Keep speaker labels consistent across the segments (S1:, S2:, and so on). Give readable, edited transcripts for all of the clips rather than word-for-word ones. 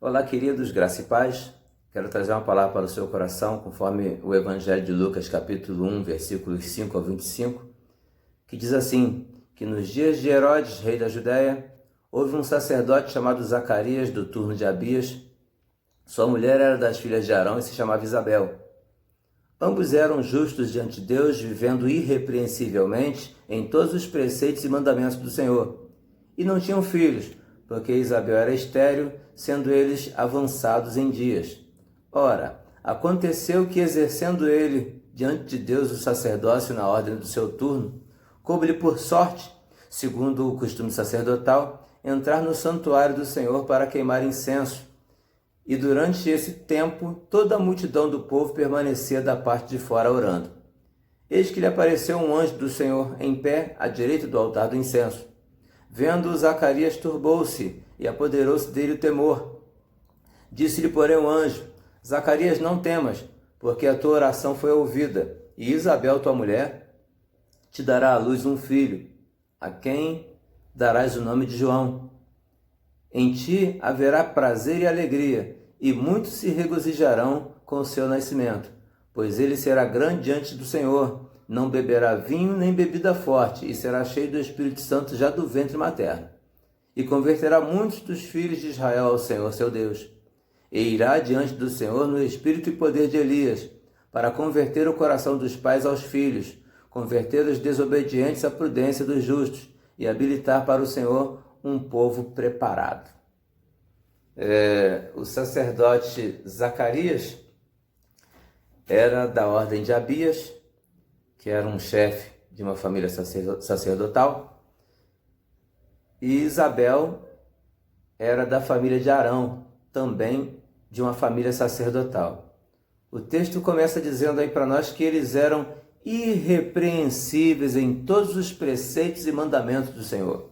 S1: Olá, queridos, graça e paz. Quero trazer uma palavra para o seu coração, conforme o Evangelho de Lucas, capítulo 1, versículos 5 ao 25, que diz assim, que nos dias de Herodes, rei da Judéia, houve um sacerdote chamado Zacarias, do turno de Abias. Sua mulher era das filhas de Arão e se chamava Isabel. Ambos eram justos diante de Deus, vivendo irrepreensivelmente em todos os preceitos e mandamentos do Senhor. E não tinham filhos, porque Isabel era estéril, sendo eles avançados em dias. Ora, aconteceu que, exercendo ele diante de Deus o sacerdócio na ordem do seu turno, coube-lhe por sorte, segundo o costume sacerdotal, entrar no santuário do Senhor para queimar incenso. E durante esse tempo, toda a multidão do povo permanecia da parte de fora orando. Eis que lhe apareceu um anjo do Senhor em pé à direita do altar do incenso. Vendo-o, Zacarias turbou-se e apoderou-se dele o temor. Disse-lhe, porém, o anjo: Zacarias, não temas, porque a tua oração foi ouvida, e Isabel, tua mulher, te dará à luz um filho, a quem darás o nome de João. Em ti haverá prazer e alegria, e muitos se regozijarão com o seu nascimento, pois ele será grande diante do Senhor, não beberá vinho nem bebida forte, e será cheio do Espírito Santo já do ventre materno. E converterá muitos dos filhos de Israel ao Senhor seu Deus. E irá diante do Senhor no espírito e poder de Elias, para converter o coração dos pais aos filhos, converter os desobedientes à prudência dos justos, e habilitar para o Senhor um povo preparado. O sacerdote Zacarias era da ordem de Abias, que era um chefe de uma família sacerdotal, e Isabel era da família de Arão, também de uma família sacerdotal. O texto começa dizendo aí para nós que eles eram irrepreensíveis em todos os preceitos e mandamentos do Senhor.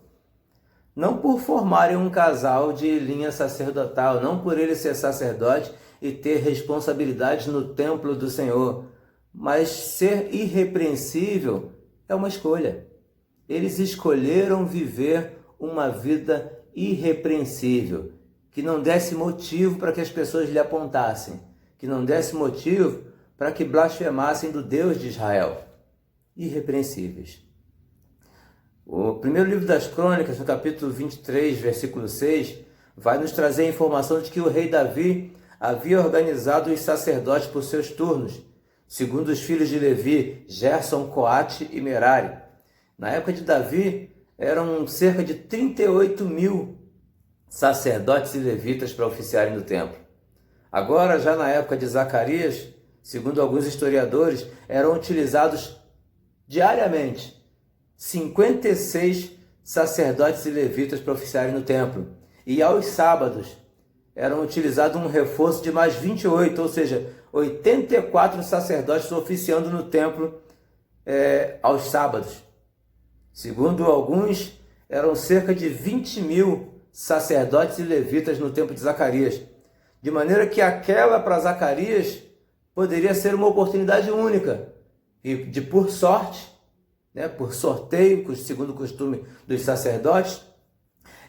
S1: Não por formarem um casal de linha sacerdotal, não por ele ser sacerdote e ter responsabilidades no templo do Senhor, mas ser irrepreensível é uma escolha. Eles escolheram viver uma vida irrepreensível, que não desse motivo para que as pessoas lhe apontassem, que não desse motivo para que blasfemassem do Deus de Israel. Irrepreensíveis. O primeiro livro das Crônicas, no capítulo 23, versículo 6, vai nos trazer a informação de que o rei Davi havia organizado os sacerdotes por seus turnos, segundo os filhos de Levi, Gerson, Coate e Merari. Na época de Davi, eram cerca de 38.000 sacerdotes e levitas para oficiarem no templo. Agora, já na época de Zacarias, segundo alguns historiadores, eram utilizados diariamente 56 sacerdotes e levitas para oficiarem no templo. E aos sábados eram utilizados um reforço de mais 28, ou seja, 84 sacerdotes oficiando no templo aos sábados. Segundo alguns, eram cerca de 20.000 sacerdotes e levitas no templo de Zacarias. De maneira que aquela para Zacarias poderia ser uma oportunidade única. E por sorte, por sorteio, segundo o costume dos sacerdotes,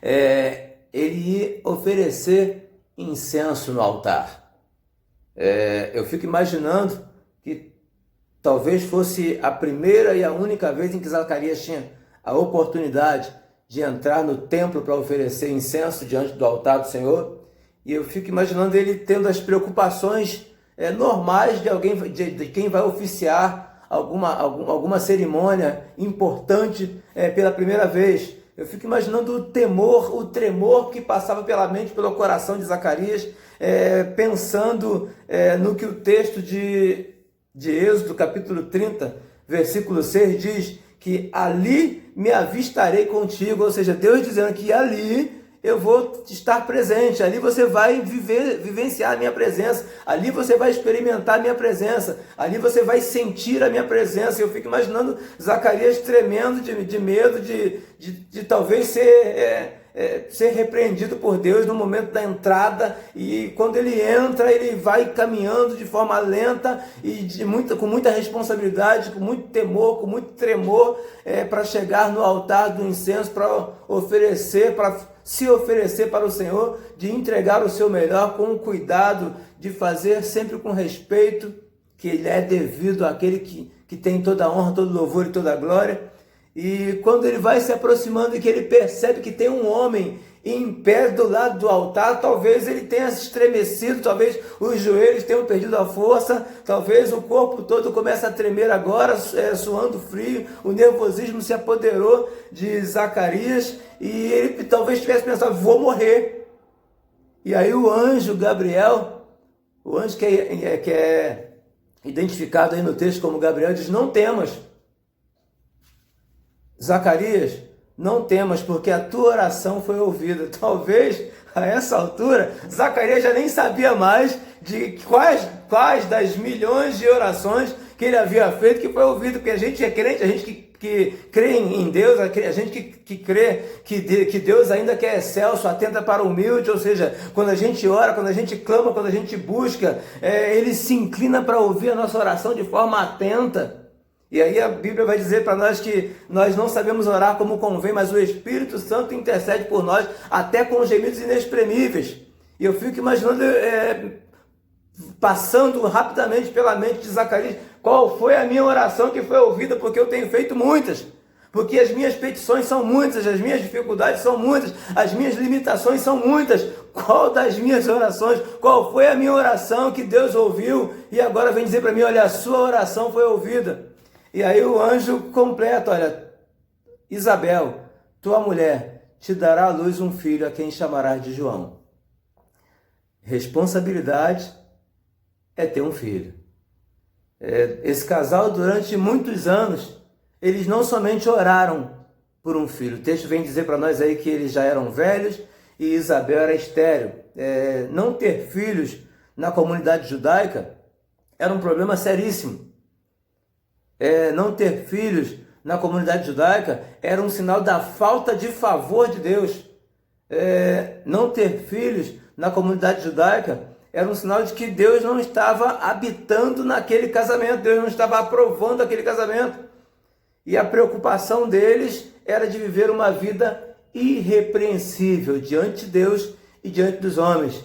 S1: ele ia oferecer incenso no altar. Eu fico imaginando que talvez fosse a primeira e a única vez em que Zacarias tinha a oportunidade de entrar no templo para oferecer incenso diante do altar do Senhor. E eu fico imaginando ele tendo as preocupações normais de quem vai oficiar alguma cerimônia importante pela primeira vez. Eu fico imaginando o tremor que passava pela mente, pelo coração de Zacarias, pensando no que o texto de Êxodo, capítulo 30, versículo 6, diz que ali me avistarei contigo, ou seja, Deus dizendo que ali eu vou estar presente, ali você vai vivenciar a minha presença, ali você vai experimentar a minha presença, ali você vai sentir a minha presença. Eu fico imaginando Zacarias tremendo de medo de talvez ser ser repreendido por Deus no momento da entrada, e quando ele entra, ele vai caminhando de forma lenta e com muita responsabilidade, com muito temor, com muito tremor, para chegar no altar do incenso, para se oferecer para o Senhor, de entregar o seu melhor com cuidado, de fazer sempre com respeito, que ele é devido àquele que tem toda a honra, todo louvor e toda a glória. E quando ele vai se aproximando e que ele percebe que tem um homem em pé do lado do altar, talvez ele tenha se estremecido, talvez os joelhos tenham perdido a força, talvez o corpo todo comece a tremer agora, suando frio, o nervosismo se apoderou de Zacarias e ele talvez tivesse pensado, vou morrer. E aí o anjo Gabriel, o anjo que é identificado aí no texto como Gabriel, diz, não temas, Zacarias, não temas, porque a tua oração foi ouvida. Talvez, a essa altura, Zacarias já nem sabia mais de quais das milhões de orações que ele havia feito que foi ouvido, porque a gente é crente, a gente que crê em Deus, a gente que crê que Deus ainda que é excelso, atenta para o humilde, ou seja, quando a gente ora, quando a gente clama, quando a gente busca, ele se inclina para ouvir a nossa oração de forma atenta. E aí a Bíblia vai dizer para nós que nós não sabemos orar como convém, mas o Espírito Santo intercede por nós até com gemidos inexprimíveis. E eu fico imaginando, passando rapidamente pela mente de Zacarias, qual foi a minha oração que foi ouvida, porque eu tenho feito muitas. Porque as minhas petições são muitas, as minhas dificuldades são muitas, as minhas limitações são muitas. Qual das minhas orações, qual foi a minha oração que Deus ouviu e agora vem dizer para mim, olha, a sua oração foi ouvida. E aí o anjo completa, olha, Isabel, tua mulher, te dará à luz um filho a quem chamarás de João. Responsabilidade é ter um filho. Esse casal, durante muitos anos, eles não somente oraram por um filho. O texto vem dizer para nós aí que eles já eram velhos e Isabel era estéril. Não ter filhos na comunidade judaica era um problema seríssimo. Não ter filhos na comunidade judaica era um sinal da falta de favor de Deus. Não ter filhos na comunidade judaica era um sinal de que Deus não estava habitando naquele casamento, Deus não estava aprovando aquele casamento. E a preocupação deles era de viver uma vida irrepreensível diante de Deus e diante dos homens.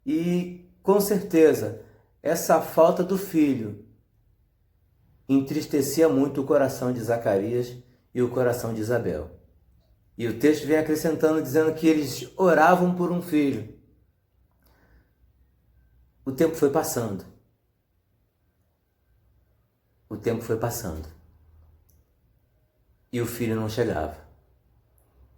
S1: E, com certeza, essa falta do filho entristecia muito o coração de Zacarias e o coração de Isabel. E o texto vem acrescentando, dizendo que eles oravam por um filho. O tempo foi passando. O tempo foi passando. E o filho não chegava.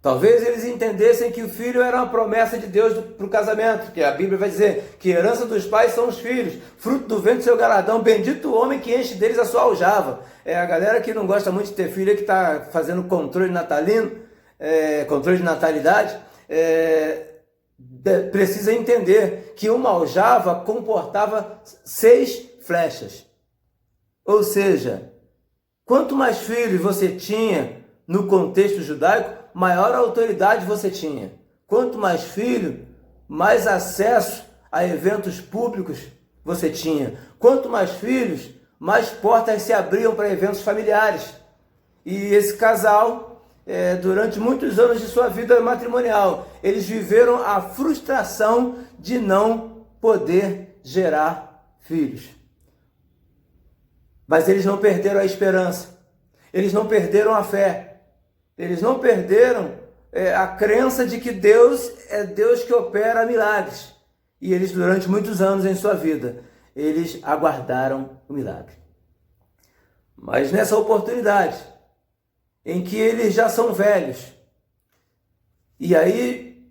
S1: Talvez eles entendessem que o filho era uma promessa de Deus para o casamento, que a Bíblia vai dizer que a herança dos pais são os filhos, fruto do ventre seu galardão, bendito o homem que enche deles a sua aljava. A galera que não gosta muito de ter filho, que está fazendo controle natalino, controle de natalidade, precisa entender que uma aljava comportava 6 flechas. Ou seja, quanto mais filhos você tinha no contexto judaico, maior autoridade você tinha. Quanto mais filho, mais acesso a eventos públicos você tinha. Quanto mais filhos, mais portas se abriam para eventos familiares. E esse casal, durante muitos anos de sua vida matrimonial, eles viveram a frustração de não poder gerar filhos. Mas eles não perderam a esperança, eles não perderam a fé. Eles não perderam a crença de que Deus é Deus que opera milagres. E eles, durante muitos anos em sua vida, eles aguardaram o milagre. Mas nessa oportunidade, em que eles já são velhos, e aí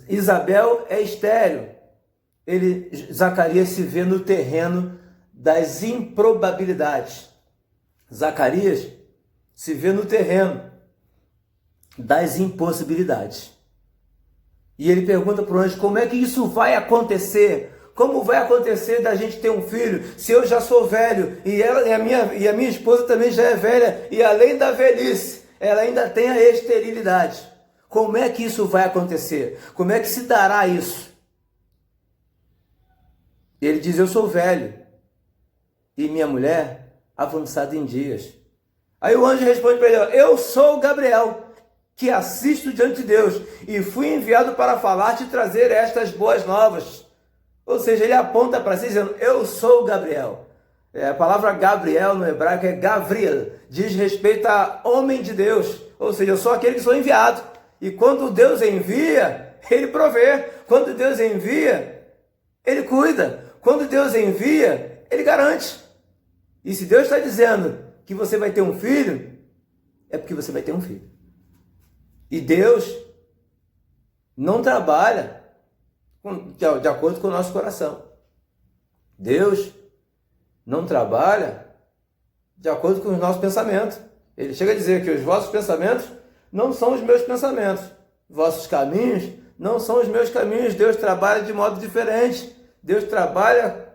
S1: Isabel é estéril, Zacarias se vê no terreno das improbabilidades. Zacarias se vê no terreno das impossibilidades. E ele pergunta para o anjo, como é que isso vai acontecer? Como vai acontecer da gente ter um filho, se eu já sou velho, e a minha esposa também já é velha, e além da velhice, ela ainda tem a esterilidade? Como é que isso vai acontecer? Como é que se dará isso? Ele diz, eu sou velho e minha mulher avançada em dias. Aí o anjo responde para ele, eu sou Gabriel, que assisto diante de Deus e fui enviado para falar-te e trazer estas boas novas. Ou seja, ele aponta para si dizendo, eu sou Gabriel. A palavra Gabriel no hebraico é Gavriel, diz respeito a homem de Deus. Ou seja, eu sou aquele que sou enviado. E quando Deus envia, ele provê. Quando Deus envia, ele cuida. Quando Deus envia, ele garante. E se Deus está dizendo que você vai ter um filho, é porque você vai ter um filho. E Deus não trabalha de acordo com o nosso coração. Deus não trabalha de acordo com os nossos pensamentos. Ele chega a dizer que os vossos pensamentos não são os meus pensamentos. Vossos caminhos não são os meus caminhos. Deus trabalha de modo diferente. Deus trabalha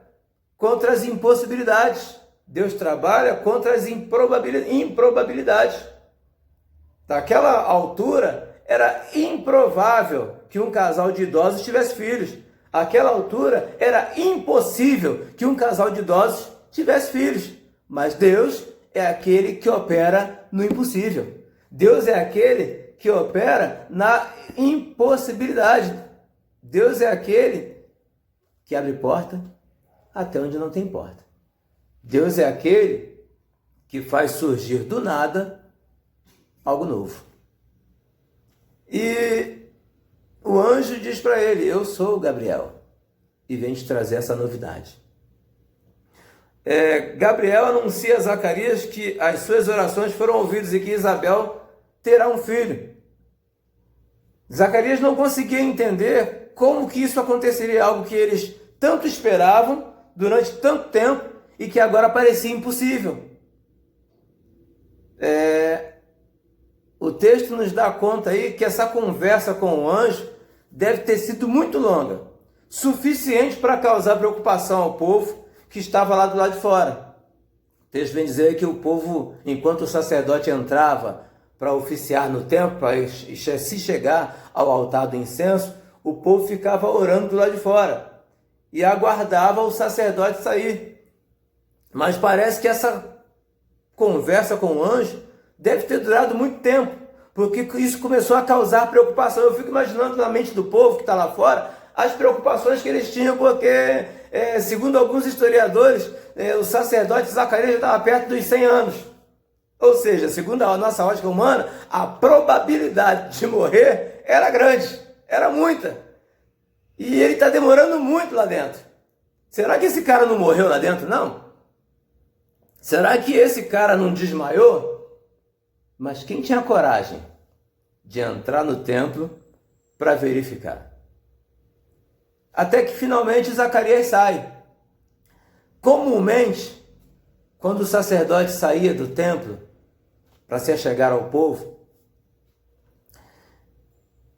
S1: contra as impossibilidades. Deus trabalha contra as improbabilidades. Daquela altura, era improvável que um casal de idosos tivesse filhos. Àquela altura, era impossível que um casal de idosos tivesse filhos. Mas Deus é aquele que opera no impossível. Deus é aquele que opera na impossibilidade. Deus é aquele que abre porta até onde não tem porta. Deus é aquele que faz surgir do nada algo novo. E o anjo diz para ele, eu sou o Gabriel, e vem te trazer essa novidade. Gabriel anuncia a Zacarias que as suas orações foram ouvidas e que Isabel terá um filho. Zacarias não conseguia entender como que isso aconteceria, algo que eles tanto esperavam durante tanto tempo e que agora parecia impossível. O texto nos dá conta aí que essa conversa com o anjo deve ter sido muito longa, suficiente para causar preocupação ao povo que estava lá do lado de fora. O texto vem dizer que o povo, enquanto o sacerdote entrava para oficiar no templo, para se chegar ao altar do incenso, o povo ficava orando do lado de fora e aguardava o sacerdote sair. Mas parece que essa conversa com o anjo deve ter durado muito tempo, porque isso começou a causar preocupação. Eu fico imaginando na mente do povo que está lá fora as preocupações que eles tinham, porque, segundo alguns historiadores, o sacerdote Zacarias já estava perto dos 100 anos. Ou seja, segundo a nossa ótica humana, a probabilidade de morrer era grande, era muita. E ele está demorando muito lá dentro. Será que esse cara não morreu lá dentro, não? Será que esse cara não desmaiou? Mas quem tinha coragem de entrar no templo para verificar? Até que finalmente Zacarias sai. Comumente, quando o sacerdote saía do templo para se achegar ao povo,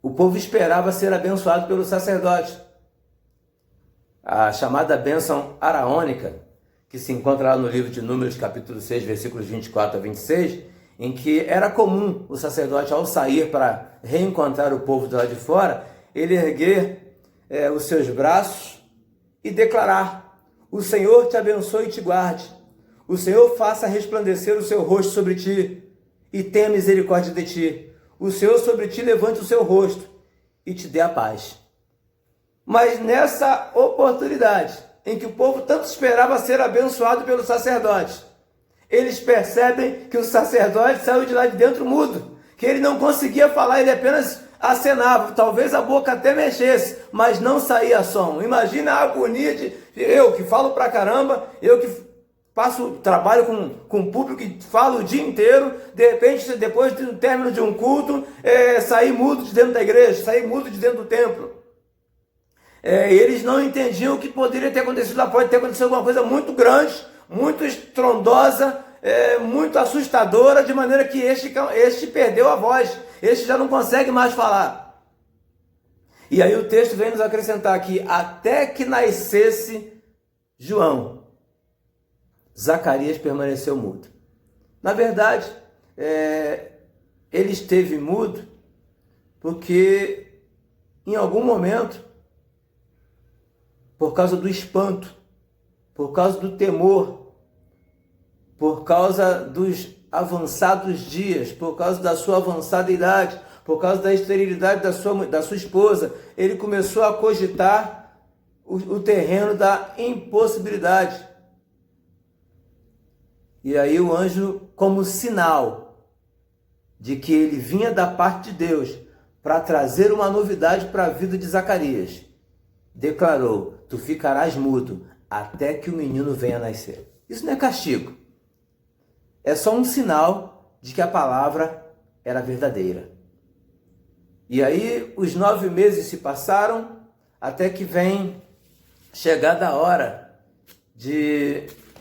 S1: o povo esperava ser abençoado pelo sacerdote. A chamada bênção araônica, que se encontra lá no livro de Números, capítulo 6, versículos 24 a 26, em que era comum o sacerdote, ao sair para reencontrar o povo do lado de fora, ele erguer os seus braços e declarar: o Senhor te abençoe e te guarde, o Senhor faça resplandecer o seu rosto sobre ti e tenha misericórdia de ti, o Senhor sobre ti levante o seu rosto e te dê a paz. Mas nessa oportunidade em que o povo tanto esperava ser abençoado pelo sacerdote, eles percebem que o sacerdote saiu de lá de dentro mudo, que ele não conseguia falar, ele apenas acenava, talvez a boca até mexesse, mas não saía som. Imagina a agonia de eu que falo pra caramba, eu que trabalho com público que falo o dia inteiro, de repente, depois do término de um culto, sair mudo de dentro da igreja, sair mudo de dentro do templo. Eles não entendiam o que poderia ter acontecido lá. Pode ter acontecido alguma coisa muito grande, muito estrondosa, muito assustadora, de maneira que este perdeu a voz, este já não consegue mais falar. E aí o texto vem nos acrescentar aqui: até que nascesse João, Zacarias permaneceu mudo. Na verdade, ele esteve mudo porque em algum momento, por causa do espanto, por causa do temor, por causa dos avançados dias, por causa da sua avançada idade, por causa da esterilidade da sua esposa, ele começou a cogitar o terreno da impossibilidade. E aí o anjo, como sinal de que ele vinha da parte de Deus para trazer uma novidade para a vida de Zacarias, declarou: tu ficarás mudo até que o menino venha a nascer. Isso não é castigo. É só um sinal de que a palavra era verdadeira. E aí os 9 meses se passaram até que vem chegada a hora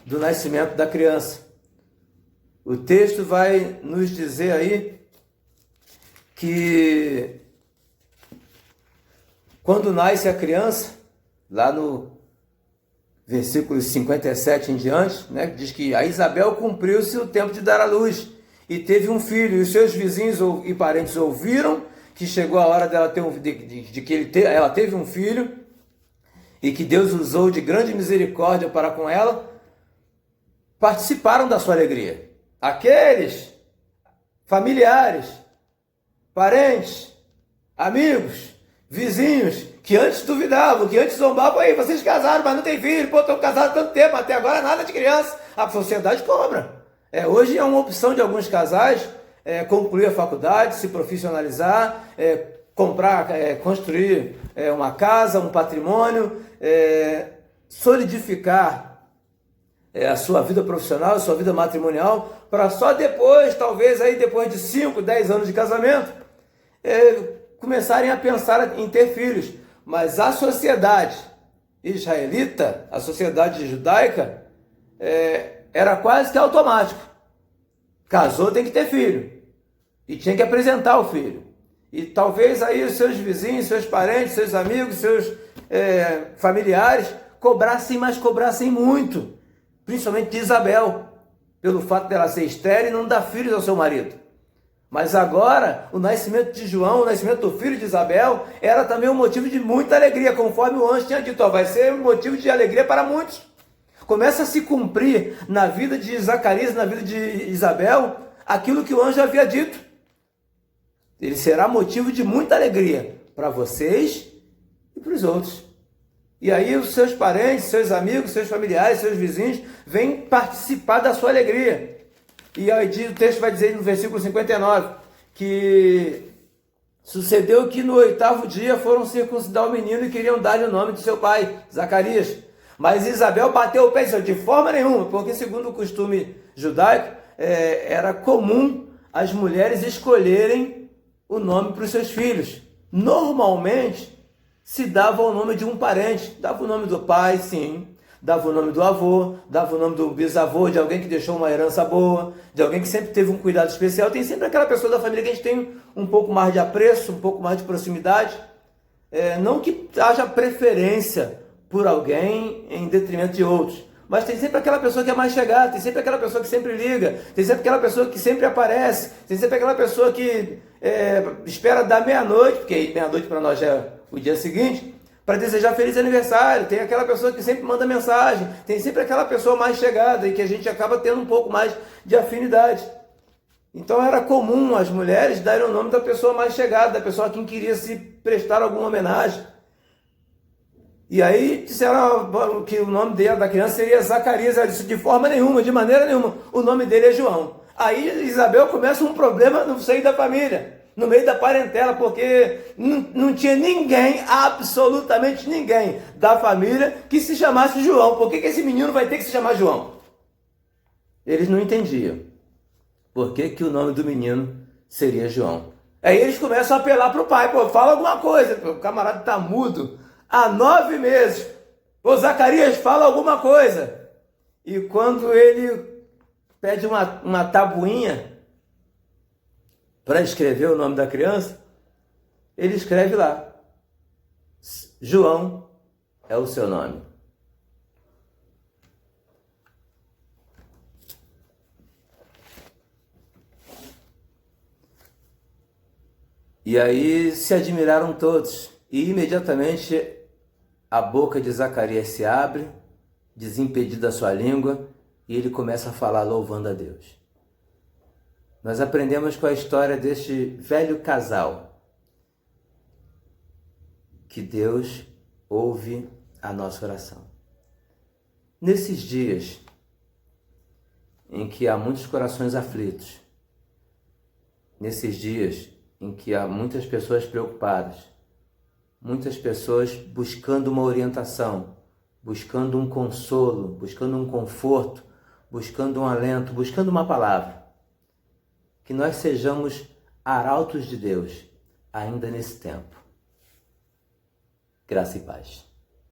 S1: do nascimento da criança. O texto vai nos dizer aí que quando nasce a criança, lá no versículo 57 em diante, né, diz que a Isabel cumpriu-se o tempo de dar à luz e teve um filho, e os seus vizinhos e parentes ouviram que chegou a hora dela ter ela teve um filho e que Deus usou de grande misericórdia para com ela, participaram da sua alegria. Aqueles familiares, parentes, amigos, vizinhos, que antes duvidavam, que antes zombavam: aí, vocês casaram, mas não tem filho, pô, estão casados há tanto tempo, até agora nada de criança. A sociedade cobra. Hoje é uma opção de alguns casais concluir a faculdade, se profissionalizar, comprar, construir uma casa, um patrimônio, solidificar a sua vida profissional, a sua vida matrimonial, para só depois, talvez aí depois de 5, 10 anos de casamento, começarem a pensar em ter filhos. Mas a sociedade israelita, a sociedade judaica, era quase que automático. Casou, tem que ter filho. E tinha que apresentar o filho. E talvez aí os seus vizinhos, seus parentes, seus amigos, seus familiares cobrassem, mas cobrassem muito. Principalmente de Isabel, pelo fato dela ser estéril e não dar filhos ao seu marido. Mas agora, o nascimento de João, o nascimento do filho de Isabel, era também um motivo de muita alegria, conforme o anjo tinha dito: vai ser um motivo de alegria para muitos. Começa a se cumprir na vida de Zacarias, na vida de Isabel, aquilo que o anjo havia dito. Ele será motivo de muita alegria para vocês e para os outros. E aí os seus parentes, seus amigos, seus familiares, seus vizinhos vêm participar da sua alegria. E aí o texto vai dizer no versículo 59 que sucedeu que no 8º dia foram circuncidar o menino e queriam dar-lhe o nome de seu pai, Zacarias. Mas Isabel bateu o pé e disse: de forma nenhuma, porque segundo o costume judaico, era comum as mulheres escolherem o nome para os seus filhos. Normalmente se dava o nome de um parente, dava o nome do pai, sim, dava o nome do avô, dava o nome do bisavô, de alguém que deixou uma herança boa, de alguém que sempre teve um cuidado especial. Tem sempre aquela pessoa da família que a gente tem um pouco mais de apreço, um pouco mais de proximidade. Não que haja preferência por alguém em detrimento de outros, mas tem sempre aquela pessoa que é mais chegada, tem sempre aquela pessoa que sempre liga, tem sempre aquela pessoa que sempre aparece, tem sempre aquela pessoa que espera da meia-noite, porque meia-noite para nós já é o dia seguinte, para desejar feliz aniversário. Tem aquela pessoa que sempre manda mensagem, tem sempre aquela pessoa mais chegada e que a gente acaba tendo um pouco mais de afinidade. Então era comum as mulheres darem o nome da pessoa mais chegada, da pessoa a quem queria se prestar alguma homenagem. E aí disseram que o nome da criança seria Zacarias. Ela disse: de forma nenhuma, de maneira nenhuma, o nome dele é João. Aí Isabel começa um problema no seio da família, no meio da parentela, porque não tinha ninguém, absolutamente ninguém da família que se chamasse João. Por que esse menino vai ter que se chamar João? Eles não entendiam por que o nome do menino seria João. Aí eles começam a apelar para o pai: fala alguma coisa, o camarada está mudo há 9 meses. Zacarias, fala alguma coisa. E quando ele pede uma tabuinha para escrever o nome da criança, ele escreve lá: João é o seu nome. E aí se admiraram todos, e imediatamente a boca de Zacarias se abre, desimpedida a sua língua, e ele começa a falar louvando a Deus. Nós aprendemos com a história deste velho casal que Deus ouve a nossa oração. Nesses dias em que há muitos corações aflitos, nesses dias em que há muitas pessoas preocupadas, muitas pessoas buscando uma orientação, buscando um consolo, buscando um conforto, buscando um alento, buscando uma palavra, que nós sejamos arautos de Deus ainda nesse tempo. Graça e paz.